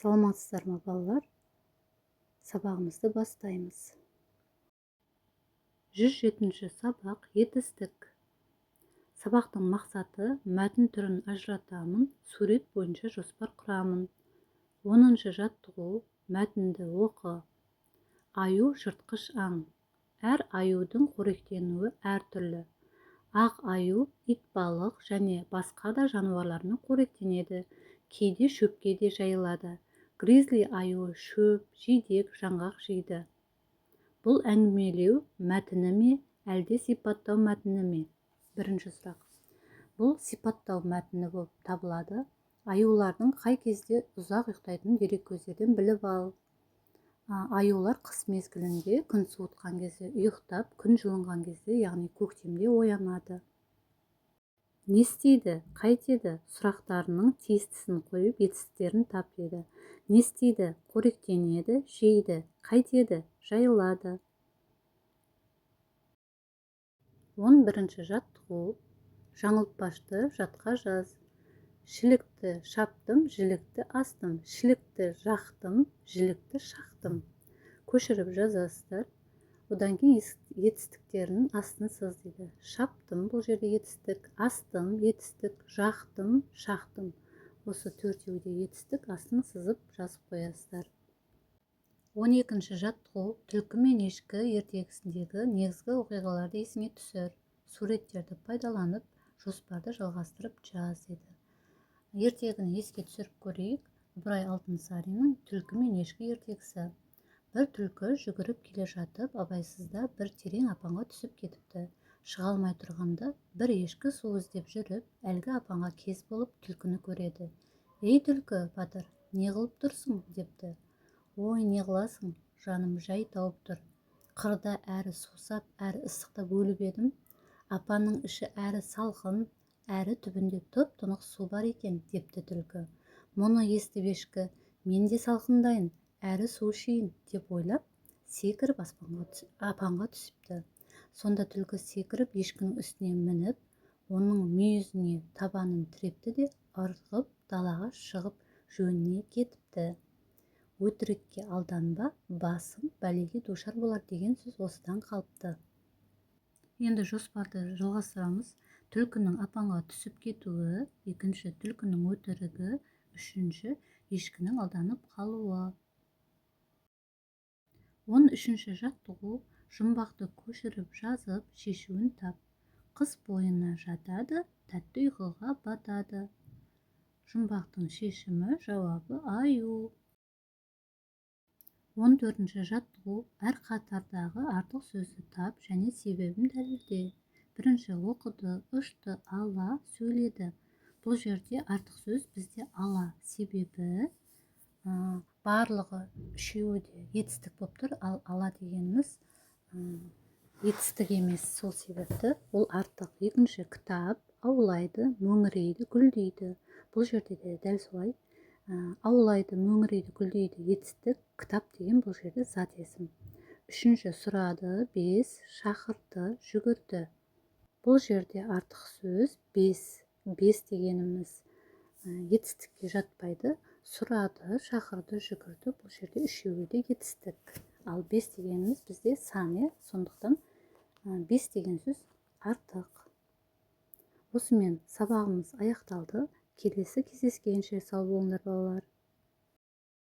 Саламатсыздар ма балалар? Сабағымызды бастаймыз. 107-ші сабақ етістік. Сабақтың мақсаты мәтін түрін ажыратамын, сурет бойынша жоспар құрамын. 10-шы жаттығу мәтінді оқы. Аю жыртқыш аң. Әр аюдың қоректенуі әртүрлі. Ақ аю итбалық және басқа да жануарлармен қоректенеді. Кейде шөпке де жайылады. Гризли аюы шөп, жидек, жаңғақ жейді. Бұл әңгімелеу мәтіні ме, әлде сипаттау мәтіні ме? Бірінші сұрақ. Бұл сипаттау мәтіні болып табылады. Аюлардың қай кезде ұзақ ұйықтайтын дереккөздерден біліп ал. Аюлар қыс мезгілінде күн суытқан кезде ұйықтап, күн жылынған кезде, яғни көктемде оянады. Не істейді, қайтеді сұрақтарының тиістісін қойып етістіктерін тап деді. Не істейді, қоректенеді, жейді, қайтеді, жайылады. 11-ші жаттығу. Жаңылтпашты жатқа жаз. Шілікті шаптым, жілікті астым, шілікті жақтым, жілікті шақтым. Көшіріп жазасыздар. Одан кейін етістіктерінің астын сыз дейді. Шаптым, бұл жерде етістік, астым, етістік, жақтым, шақтым. Осы төртеуде етістік, астын сызып жазып қоясыздар. 12-ші жаттығу. Түлкі мен ешкі ертегісіндегі негізгі оқиғаларды есіңе түсір. Суреттерді пайдаланып, жоспарды жалғастырып жаз деді. Ертегіні еске түсіріп көрейік. Ыбырай Алтынсариннің Түлкі мен ешкі ертегісі. Бір түлкі жүгіріп келе жатып, абайсызда бір терең апанға түсіп кетіпті. Шыға алмай тұрғанда бір ешкі су іздеп жүріп, әлгі апанға кез болып түлкіні көреді. Ей түлкі батыр, не қылып тұрсың депті. Ой, не қыласың, жаным жай тауып тұр. Қырда әрі сусап, әрі ыстықтап өліп едім. Апанның іші әрі салқын, әрі түбінде тұп-тұнық су бар екен, депті түлкі. Мұны естіп ешкі, мен де салқындайын, әрі су ішейін деп ойлап, секіріп апанға түсіпті. Сонда түлкі секіріп ешкінің үстіне мініп, оның мүйізіне табанын тірепті де ырғып далаға шығып жөніне кетіпті. Өтірікке алданба, басың бәлеге душар болар деген сөз осыдан қалыпты. Енді жоспарды жалғастырамыз. Түлкінің апанға түсіп кетуі, екінші түлкінің өтірігі, үшінші ешкінің алданып қалуы. 13-ші жаттығу. Жұмбақты көшіріп жазып, шешуін тап. Қыс бойына жатады, тәтті ұйқыға батады. Жұмбақтың шешімі, жауабы аю. 14-ші жаттығу. Әр қатардағы артық сөзді тап және себебін дәлелде. Бірінші оқыды, ұшты, ала, сөйледі. Бұл жерде артық сөз бізде ала. Себебі барлығы үшеуі де етістік болып тұр, ал ала дегеніміз етістік емес, сол себепті ол артық. Екінші кітап, аулайды, мөңірейді, гүлдейді. Бұл жерде де дәл солай. Аулайды, мөңірейді, гүлдейді етістік, кітап деген бұл жерде зат есім. Үшінші сұрады, бес, шақырды, жүгірді. Бұл жерде артық сөз бес. Бес дегеніміз етістікке жатпайды. Сұрады, шақырды, жүгірді. Бұл жерде үшеуі де етістік. Ал бес дегеніміз бізде сан, сондықтан бес деген сөз артық. Осымен сабағымыз аяқталды. Келесі кездескенше сау болыңдар балалар.